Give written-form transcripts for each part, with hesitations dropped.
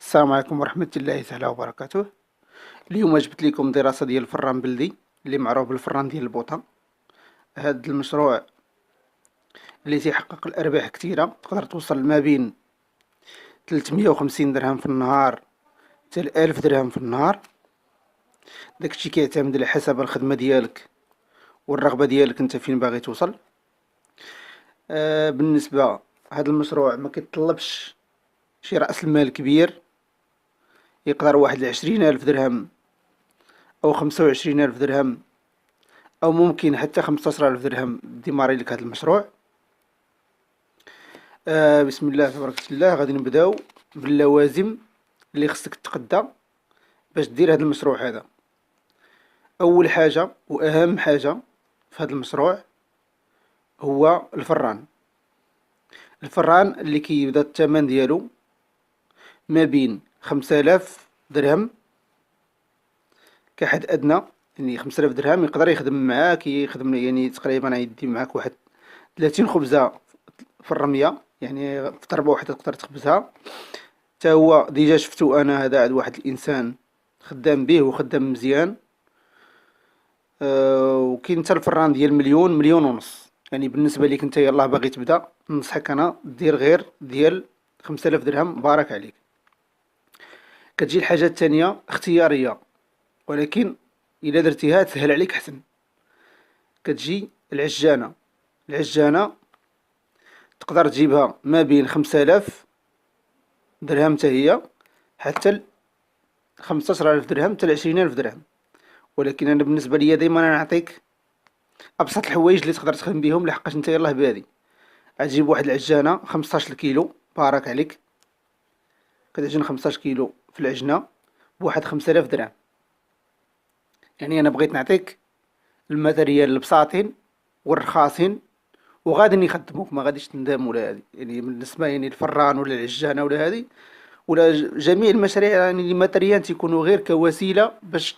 السلام عليكم ورحمة الله تعالى وبركاته. اليوم جبت لكم دراسة ديال الفران بلدي اللي معروف بالفران ديال البوطة. هاد المشروع اللي تيحقق الأرباح كتيرة، تقدر توصل ما بين 350 درهم في النهار حتى 1000 درهم في النهار. داكشي كيعتمد على حسب الخدمة ديالك والرغبة ديالك انت فين باغي توصل. بالنسبة هاد المشروع ما كيتطلبش شي رأس المال كبير، يقدر واحد 20,000 درهم أو 25,000 درهم أو ممكن حتى 15,000 درهم ديماري لك هاد المشروع. بسم الله تبارك الله. غادي نبداو باللوازم اللي خصك تقدى باش دير هاد المشروع هذا. أول حاجة وأهم حاجة في هاد المشروع هو الفران. الفران اللي كيبدا الثمن ديالو ما بين 5000 درهم كحد أدنى. يعني 5000 درهم يقدر يخدم معاك، يخدم يعني تقريبا يدي معاك واحد 30 خبزة في الرمية، يعني في ضربة واحدة تقدر تخبزها. تا هو ديجا شفتو انا هذا عند واحد الانسان خدام به وخدام مزيان. وكاين حتى الفران ديال مليون مليون ونص. يعني بالنسبة ليك انت يلاه باغي تبدا، ننصحك انا دير غير ديال 5000 درهم بارك عليك. كتجي الحاجة الثانية اختيارية، ولكن الا درتيها تسهل عليك حسن. كتجي العجانة. العجانة تقدر تجيبها ما بين 5000 درهم حتى هي حتى 15,000 درهم حتى 20,000 درهم. ولكن انا بالنسبه ليا ديما انا نعطيك ابسط الحوايج اللي تقدر تخدم بهم، لحقاش انت يلاه بادي. غتجيب واحد العجانه 15 كيلو بارك عليك. كتعجن 15 كيلو في العجنه بواحد 5000 درهم. يعني انا بغيت نعطيك الماتريال البساطين والرخاصين وغادي يخدموك، ما غاديش تندم ولا هادي. يعني بالنسبه يعني الفران ولا العجانه ولا هادي ولا جميع المشاريع، يعني الماتريال تيكونوا غير كوسيله باش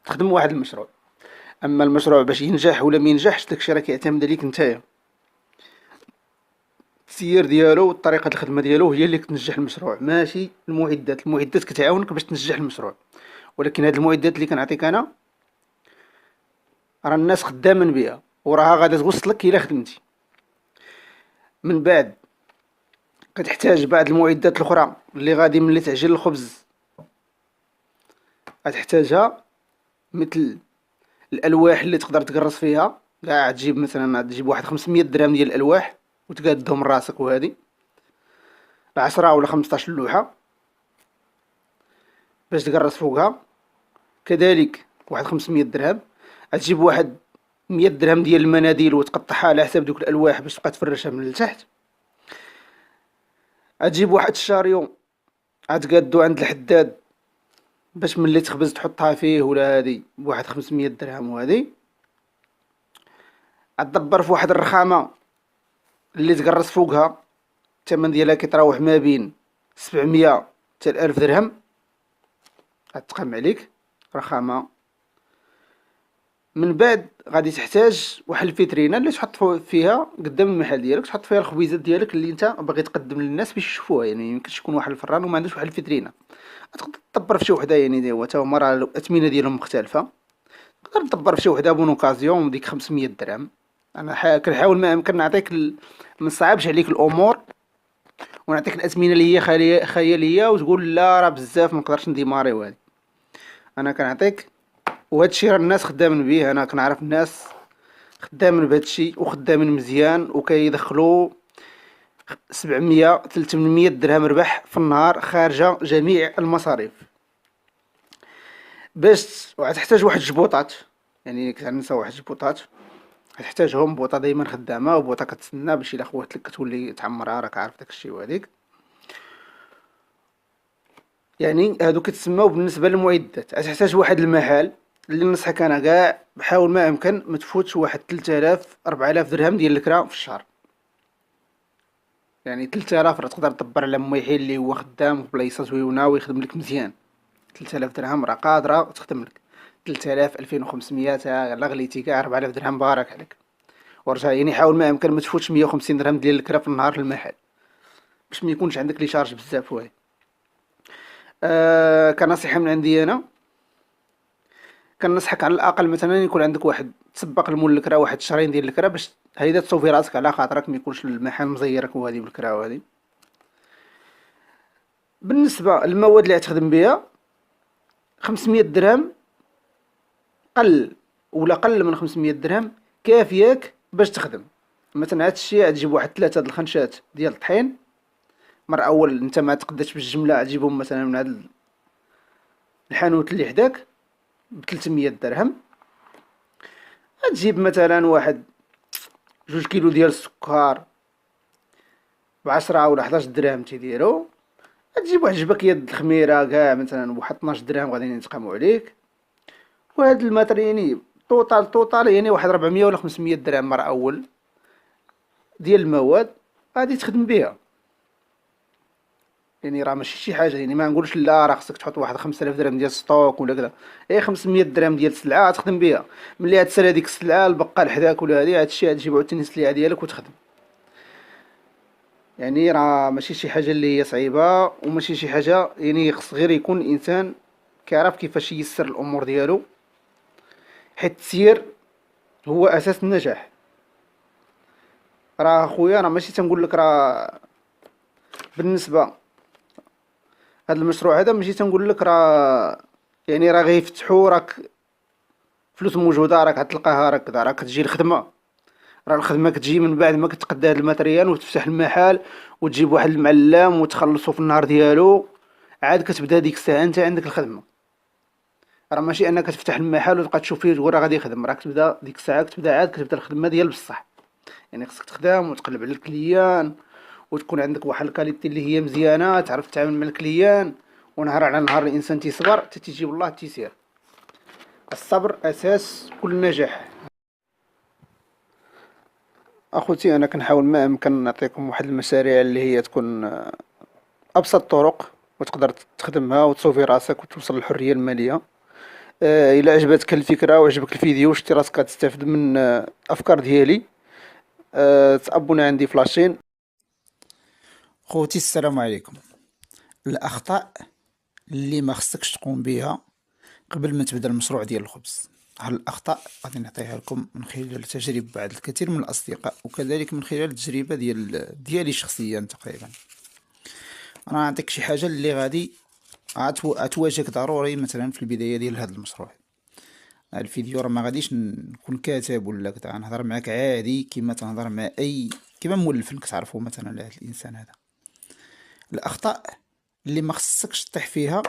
تخدم واحد المشروع. اما المشروع باش ينجح ولا ما ينجحش داكشي راه كيعتمد عليك نتايا. السير ديالو وطريقه الخدمه ديالو هي اللي كتنجح المشروع، ماشي المعدات. المعدات كتعاونك باش تنجح المشروع، ولكن هاد المعدات اللي كنعطيك انا راه الناس خدامين بها وراها غادا توصلك الا خدمتي. من بعد كتحتاج بعض المعدات الاخرى اللي غادي ملي تعجن الخبز غتحتاجها، مثل الالواح اللي تقدر تقرص فيها. كاع تجيب مثلا تجيب واحد 500 درهم ديال الالواح وتقادهم راسك، وهذه 10 ولا 15 لوحه باش تقرص فوقها. كذلك واحد 500 درهم. تجيب واحد 100 درهم ديال المناديل وتقطعها على حساب دوك الالواح باش تبقى تفرشها من التحت. تجيب واحد الشاريو تقادو عند الحداد باش ملي تخبز تحطها فيه، ولا هذه بواحد 500 درهم. وهذه تدبر في واحد الرخامه اللي تقرص فوقها، الثمن ديالها كيتراوح ما بين 700 حتى 1000 درهم. غتقام عليك رخامه. من بعد غادي تحتاج واحد الفيترينا اللي تحط فيها قدام المحل ديالك، تحط فيها الخبيزات ديالك اللي انت باغي تقدم للناس باش يشوفوها. يعني يمكنش تكون واحد الفران وما عندوش واحد الفيترينا. تقدر تدبر في شي وحده، يعني هو تا هما راه الاثمنه ديالهم مختلفه. تقدر تدبر في شي وحده بون اوكازيون ديك 500 درهم. انا كنحاول ما يمكن نعطيك ما نصعبش عليك الامور ونعطيك الاثمنه اللي هي خياليه وتقول لا راه بزاف ما نقدرش نديماري. وهذه انا كنعطيك، وهذا الشيء راه الناس خدامين به. انا كنعرف الناس خدامين بهذا الشيء وخدامين مزيان وكيدخلوا 700 800 درهم ربح في النهار خارجه جميع المصاريف. باش وغتحتاج واحد الجبوطات، يعني كتنسى واحد الجبوطات غتحتاجهم. بوطه دايما خدامه وبوطه كتسنى باش الا خوات لك كتولي تعمرها، راك عارف داك الشيء. وهذيك يعني هادو كتسماو بالنسبه للمعدات. غتحتاج واحد المحل اللي نصحك انا كاع بحاول ما يمكن ما تفوتش واحد 3000 4000 درهم ديال الكرا في الشهر. يعني 3000 راه تقدر تدبر على ميحيل اللي هو خدام في بلايصه زويونه ويخدم لك مزيان. 3000 درهم راه قادره تخدم لك. 3000 2500 الا غليتي كاع 4000 درهم بارك عليك. ورجع يعني حاول ما يمكن ما تفوتش 150 درهم ديال الكرا في النهار في المحل باش ما يكونش عندك لي شارج بزاف. وهي كنصيحة من عندي أنا، كنصحك على الأقل مثلا يكون عندك واحد تسبق المول الكرا، واحد شهرين ديال الكرا، باش هيدا تصوفي راسك على خاطرك، ما يكونش المحل مزيرك وهادي بالكرا وهادي. بالنسبة للمواد اللي غتخدم بها، 500 درهم قل ولا قل من 500 درهم كافياك باش تخدم. مثلا هاد الشيء تجيب واحد 3 د الخنشات ديال الطحين. مرة أول أنت ما تقدرش بالجملة تجيبهم مثلا من هاد الحانوت اللي حداك ب300 درهم. تجيب مثلا واحد 2 كيلو ديال السكر ب10 ولا 11 درهم تيديرو. تجيب واحد جبكية د الخميرة كاع مثلا بواحد 12 درهم غادي ينتقامو عليك. وهاد الماتر يعني توتال يعني واحد 400 ولا 500 درهم مرة أول ديال المواد غادي تخدم بها. يعني راه ماشي شي حاجة، يعني ما نقولش لا راه خصك تحط واحد 5000 درهم ديال ستوك ولا كذا. 500 درهم ديال السلعة تخدم بها. ملي غتسالى هاديك السلعة البقال حداك ولا هادي هادشي غتجيب عاوتاني السلعة ديالك وتخدم. يعني راه ماشي شي حاجة اللي هي صعيبة، وماشي شي حاجة يعني خص غير يكون الإنسان كيعرف كيفاش ييسر الأمور ديالو، حيت التسيير هو أساس النجاح. راه خويا راه ماشي تنقول لك راه بالنسبة هاد المشروع هذا ماشي تنقول لك راه يعني راه غيفتحوا راك فلوس موجودة راك غتلقاها راك كدا، راك تجي الخدمة. راه الخدمة كتجي من بعد ما كتقد هاد الماتريال وتفتح المحل وتجيب واحد المعلم وتخلصو في النهار ديالو، عاد كتبدا ديك الساعة انت عندك الخدمة. راه ماشي انك تفتح المحل وتبقى تشوف فيه تقول راه غادي يخدم، راك تبدا ديك الساعة كتبدا عاد كتبدا الخدمة ديال بصح. يعني خصك تخدم وتقلب على الكليان وتكون عندك واحد الكاليتي اللي هي مزيانة، تعرف تتعامل مع الكليان. ونهار على نهار الانسان تيصبر حتى تيجيب الله التيسير. الصبر اساس كل نجاح. اخوتي انا كنحاول ما امكن نعطيكم واحد المشاريع اللي هي تكون ابسط طرق وتقدر تخدمها وتصوفي راسك وتوصل للحرية المالية. الى عجبتك الفكرة وعجبك الفيديو شتي راسك تستافد من افكار ديالي، تابونا عندي فلاشين. خوتي السلام عليكم. الاخطاء اللي ما خصكش تقوم بها قبل ما تبدا المشروع ديال الخبز. هاد الاخطاء غادي نعطيها لكم من خلال تجارب بعض الكثير من الاصدقاء، وكذلك من خلال التجربه ديالي شخصيا تقريبا. انا نعطيك شي حاجه اللي غادي غتواجهك ضروري مثلا في البدايه ديال هذا المشروع. الفيديو راه ما غاديش نكون كاتب ولا كذا، نهضر معاك عادي كيما تنهضر مع اي كيما مولف كتعرفوا مثلا لهذا الانسان هذا. الاخطاء اللي ما خصكش تطيح فيها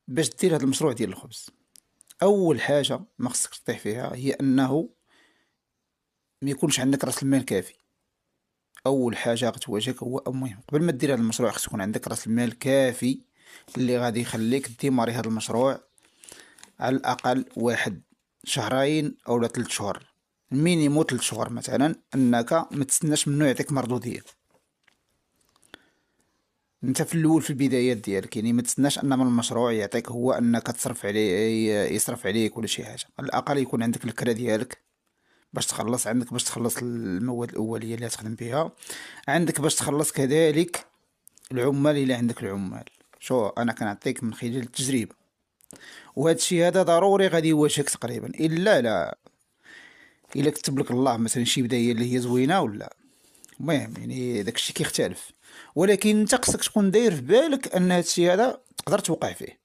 باش دير هذا المشروع ديال الخبز. اول حاجه ما خصكش تطيح فيها هي انه ما يكونش عندك راس المال كافي. اول حاجه غتواجهك هو المهم قبل ما دير هذا المشروع خص يكون عندك راس المال كافي اللي غادي يخليك ديماري هذا المشروع على الاقل واحد شهرين او 3 شهور. مينيمو 3 شهور مثلا، انك ما تستناش منه يعطيك مردوديه. انت في الاول في البدايات ديالك يعني ما تستناش ان من المشروع يعطيك هو انك تصرف عليه يصرف عليك ولا شي حاجه. على الاقل يكون عندك الكرا ديالك باش تخلص، عندك باش تخلص المواد الاوليه اللي تخدم بها، عندك باش تخلص كذلك العمال اللي عندك العمال. شو انا كنعطيك من خلال التجربه، وهذا الشيء هذا ضروري غادي يواجهك تقريبا الا لا الا كتب لك الله مثلا شي بدايه اللي هي زوينه ولا. المهم يعني داك الشيء كيختلف، ولكن انت خصك تكون داير في بالك ان هذا الشيء هذا تقدر توقع فيه.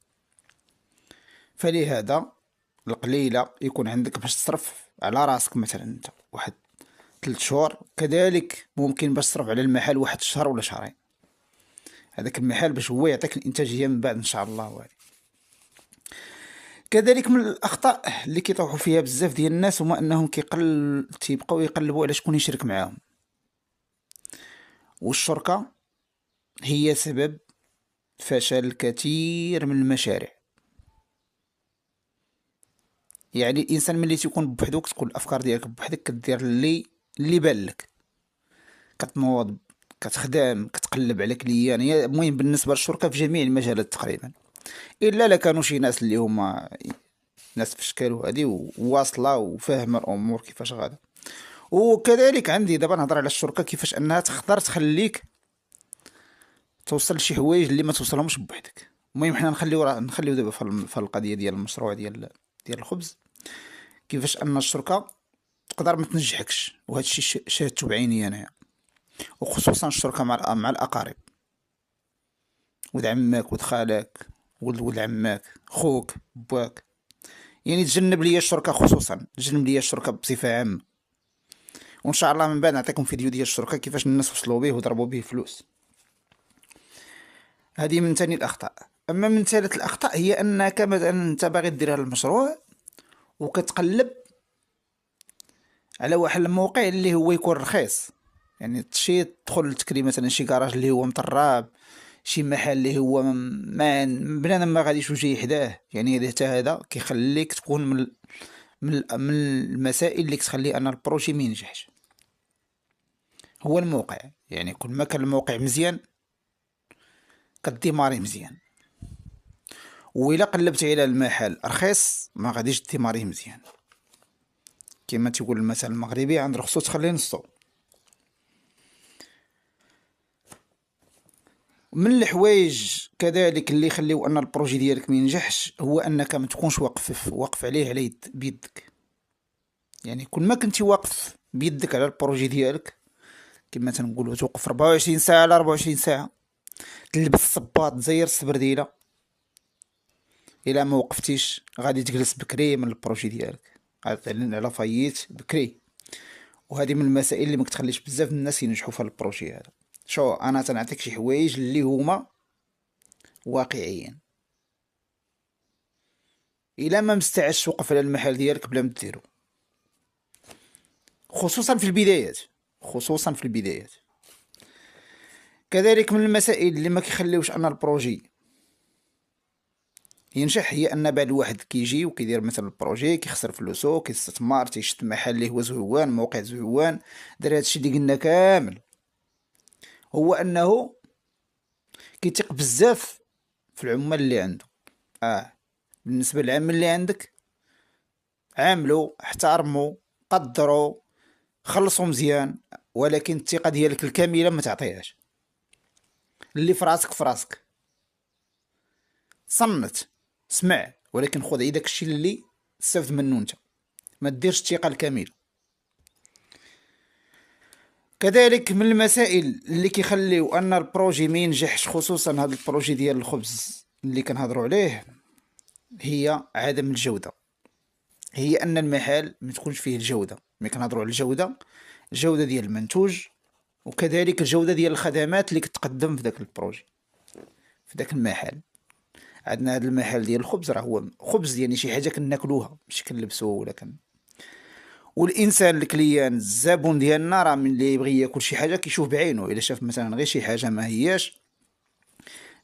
فلهذا القليله يكون عندك باش تصرف على راسك مثلا انت واحد 3 شهور، كذلك ممكن باش تصرف على المحل واحد الشهر ولا شهرين. هذاك المحل باش هو يعطيك الانتاجيه من بعد ان شاء الله. وهذه كذلك من الاخطاء اللي كيطيحوا فيها بزاف ديال الناس هما انهم تيبقاو يقلبوا على شكون يشرك معاهم. والشركه هي سبب فشل كثير من المشاريع. يعني الانسان ملي تيكون بوحدو كتكون الافكار ديالك بوحدك كدير اللي بان لك، كتنوض كتخدم كتقلب على كليان. هي المهم بالنسبه للشركه في جميع المجالات تقريبا، الا كانوا شي ناس اللي هما ناس في الشكل وهادي وواصله وفاهمه الامور كيفاش غادا. وكذلك عندي دابا نهضر على الشركه كيفاش انها تقدر تخليك توصل لشي حوايج اللي ما توصلهمش بوحدك. المهم حنا نخليو دابا في القضيه ديال المشروع ديال الخبز، كيفاش ان الشركه تقدر ما تنجحكش، وهذا الشيء شاهدته بعيني انايا، وخصوصا الشركه مع الاقارب، ولد عمك ولد خالك ولد عمك خوك باك. يعني تجنب ليا الشركه، خصوصا تجنب ليا الشركه بصفه عامه. وان شاء الله من بعد نعطيكم فيديو ديال الشركه كيفاش الناس وصلوا به وضربوا به فلوس. هذه من ثاني الاخطاء. اما من ثالث الاخطاء هي انك مثلا انت باغي دير هذا المشروع وكتقلب على واحد الموقع اللي هو يكون رخيص. يعني تشي تدخل تكري مثلا شي كراج اللي هو مطراب، شي محل اللي هو ما بنادم ما غاديش يجي حداه. يعني حتى هذا كيخليك تكون من المسائل اللي كتخلي ان البروجي ما ينجحش. هو الموقع، يعني كل ما كان الموقع مزيان كديماري مزيان، وإلا قلبتي على المحل رخيص ما غاديش ديماري مزيان. كما تيقول المثل المغربي، عند رخصو تخليه نصو. من الحوايج كذلك اللي يخليو ان البروجي ديالك ما ينجحش هو انك ما تكونش واقف عليه بيدك. يعني كل ما كنتي واقف بيدك على البروجي ديالك، كما تنقولوا توقف 24 ساعه على 24 ساعه، تلبس الصباط تزير السبرديله، الا ما وقفتيش غادي تجلس بكري من البروجي ديالك، غتعلن على فايت بكري. وهذه من المسائل اللي ما كتخليش بزاف من الناس ينجحوا في البروجي هذا. شو انا تنعطيك شي حوايج اللي هما واقعيين. الا ما مستعدش توقف على المحل ديالك بلا ما ديرو، خصوصا في البدايات، خصوصا في البدايات. كذلك من المسائل اللي ما كيخليوش ان البروجي ينجح هي ان بعد الواحد كيجي وكيدير مثلا البروجي، كيخسر فلوسو، كيستثمر، تيشد محل اللي هو زويوان، موقع زويوان، دار هادشي اللي قلنا كامل. هو انه كيثق بزاف في العمال اللي عنده. بالنسبه للعامل اللي عندك، عاملو، احترمو، قدرو، خلصو مزيان، ولكن الثقه ديالك الكامله ما تعطيهاش. اللي في راسك في راسك، صنت، سمع، ولكن خذ عي داكشي اللي تستافد منه انت، ما ديرش الثقه الكامله. كذلك من المسائل اللي كيخليو ان البروجي ما ينجحش، خصوصا هذا البروجي ديال الخبز اللي كنهضروا عليه، هي عدم الجوده. هي ان المحل ما تكونش فيه الجوده. ملي كنهضروا على الجوده ديال المنتوج، وكذلك الجوده ديال الخدمات اللي كتقدم في داك البروجي، في داك المحل. عندنا هذا المحل ديال الخبز، راه هو خبز، يعني شي حاجه كناكلوها ماشي كنلبسوها ولا والانسان الكليان الزبون ديالنا راه ملي يبغي ياكل شي حاجه كيشوف بعينه. الا شاف مثلا غير شي حاجه ما هياش،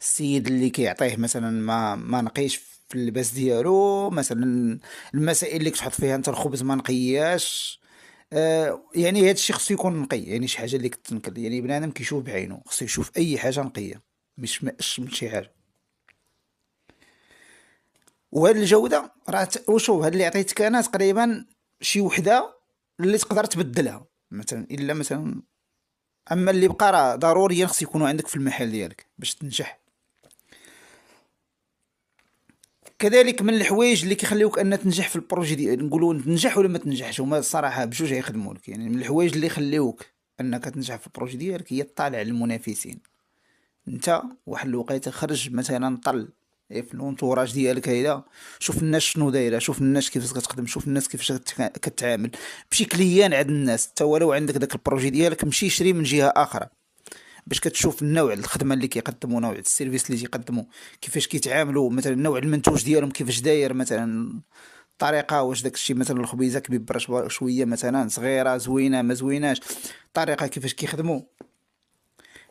السيد اللي كيعطيه مثلا ما نقيش في اللباس ديالو مثلا، المسائل اللي كتحط فيها انت الخبز ما نقياش، يعني هذا الشيء خصو يكون نقي. يعني شي حاجه اللي كتنكر، يعني بنادم كيشوف بعينه، خصو يشوف اي حاجه نقيه، مش ماش من شي حاجه. وهاد الجوده راه وشوف هاد اللي عطيتك انا تقريبا شي وحده اللي تقدر تبدلها مثلا، الا مثلا. اما اللي بقى راه ضروريا خص يكونوا عندك في المحل ديالك باش تنجح. كذلك من الحوايج اللي كيخليوك ان تنجح في البروجي ديال، نقولوا تنجح ولا ما تنجحش، هما الصراحه بجوج يخدموا لك. يعني من الحوايج اللي يخليوك انك تنجح في البروجي ديالك هي الطالع على المنافسين. انت واحد الوقيته خرج مثلا طل في لونطوراج ديالك هيدا، شوف الناس شنو دايره، شوف الناس كيفاش كتخدم، شوف الناس كيفاش كتعامل، مشي كليان عند الناس. حتى ولو عندك داك البروجي ديالك مشي شري من جهه اخرى، باش كتشوف النوع الخدمه اللي كيقدموا، نوع السيرفيس اللي كيقدموا، كيفاش كيتعاملوا، مثلا نوع المنتوج ديالهم كيفاش داير، مثلا الطريقه، واش داك الشيء مثلا الخبيزه كبيبر شويه مثلا صغيره زوينه ما زويناش، الطريقه كيفاش كيخدموا.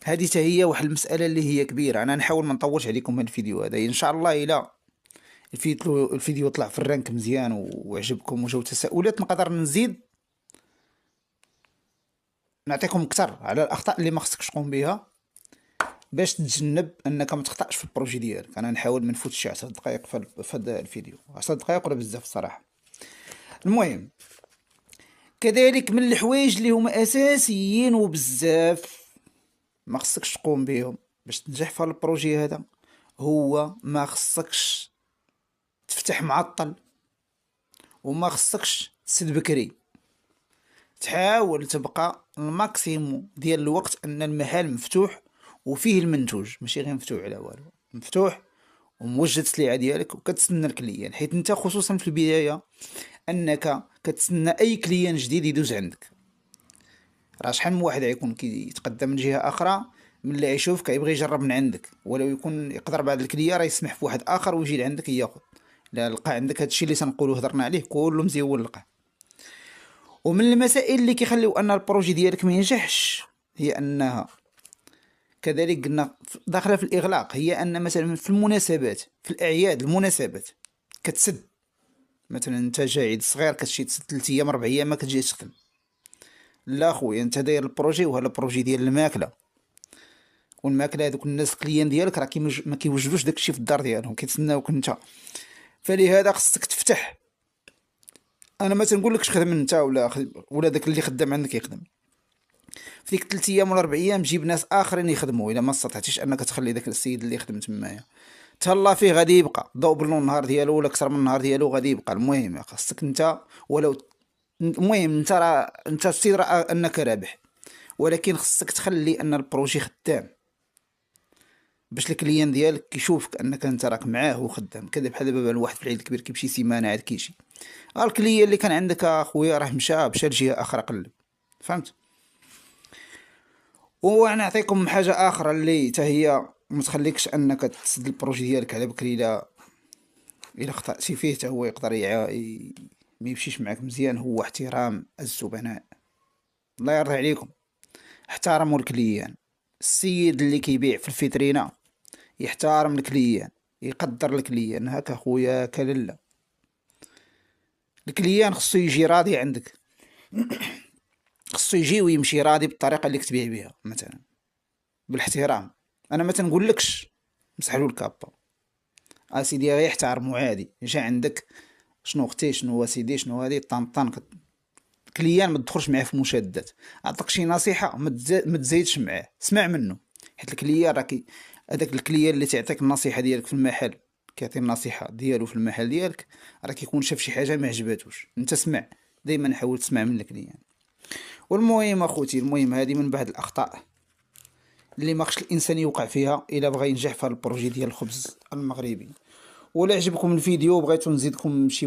هذه حتى هي واحد المساله اللي هي كبيره. انا نحاول ما نطولش عليكم هذا الفيديو هذا، ان شاء الله الى الفيديو طلع في الرانك مزيان وعجبكم وجاو تساؤلات، نقدر نزيد نعطيكم اكثر على الاخطاء اللي ما خصكش تقوم بها باش تتجنب انك ما تخطاش في البروجي ديالك. انا نحاول ما نفوتش 10 دقائق في هذا الفيديو، 10 دقائق ولا بزاف الصراحه. المهم كذلك من الحوايج اللي هما اساسيين وبزاف ما خصكش تقوم بهم باش تنجح في هاد البروجي هذا هو ما خصكش تفتح معطل، وما خصكش تسد بكري. تحاول تبقى الماكسيموم ديال الوقت ان المحل مفتوح وفيه المنتوج، ماشي غير مفتوح على والو، مفتوح وموجد السلعه ديالك وكتسنى الكليان. حيت انت خصوصا في البدايه انك كتسنى اي كليان جديد يدوز عندك. راه شحال من واحد غيكون كيتقدم من جهه اخرى، ملي يشوفك كيبغي يجرب من عندك، ولو يكون يقدر بعض الكليان راه يسمح في واحد اخر ويجي لعندك ياخذ. لا لقى عندك هادشي اللي تنقولو هضرنا عليه كله مزيون لقاه. ومن المسائل اللي كيخليو ان البروجي ديالك ما ينجحش هي انها كذلك قلنا داخله في الاغلاق، هي ان مثلا في المناسبات، في الاعياد المناسبات كتسد. مثلا انت جاي عيد صغير كتمشي تسد 3 ايام 4 ايام ما كتجيش تخدم. لا خويا انت داير البروجي وهذا البروجي ديال الماكله، والماكله هذوك الناس الكليان ديالك راه ما كيوجدوش داكشي في الدار ديالهم، كيتسناوك انت. فلهذا خصك تفتح. انا ما تنقولكش خدم انت ولا داك اللي خدام عندك يخدم. في ديك 3 ايام ولا 4 ايام جيب ناس اخرين يخدموا، الا ما استطعتيش انك تخلي داك السيد اللي يخدم تمايا تهلا فيه غادي يبقى ضوء بالو النهار ديالو ولا اكثر من النهار ديالو غادي يبقى. المهم خاصك انت ولو، المهم انت راه انت السيد راه انك رابح، ولكن خصك تخلي ان البروجي خدام باش الكليان ديالك كيشوفك انك انت راك معاه وخدام. كذا بحال دابا الواحد في العيد الكبير كيمشي سيمانه عاد كيجي الكليان اللي كان عندك اخويا راه مشى لجهه اخرى قلب. فهمت؟ ونعطيكم حاجه اخرى اللي حتى هي ما تخليكش انك تسد البروجي ديالك على بكري. الا خطأتي فيه حتى هو يقدر ما يمشيش معاك مزيان، هو احترام الزبناء. الله يرضي عليكم احترموا الكليان. السيد اللي كيبيع في الفيترينا يحترم الكليان، يقدر الكليان. هكا خويا كلله الكليان خصو يجي راضي عندك، خصو يجي ويمشي راضي بالطريقه اللي كتبيع بها، مثلا بالاحترام. انا ما تنقولكش مسحلو الكابا اسيدي غير يحترمو عادي. جا عندك شنو اختي شنو سيدي شنو هادي طنطن كليان ما تدخلش معاه في مشادات. عطاك شي نصيحه ما تزايدش معاه، اسمع منه. حيت الكليان راكي هذاك الكليان اللي تعطيك النصيحه ديالك في المحل كيعطي النصيحه ديالو في المحل ديالك راه كيكون شاف شي حاجه ما عجباتوش. انت اسمع دائما، حاول تسمع من الكليان. والمهم اخوتي، المهم هذه من بعض الاخطاء اللي ما خصش الانسان يوقع فيها الا بغى ينجح في البروجي ديال الخبز المغربي. ولا عجبكم الفيديو وبغيتو نزيدكم شي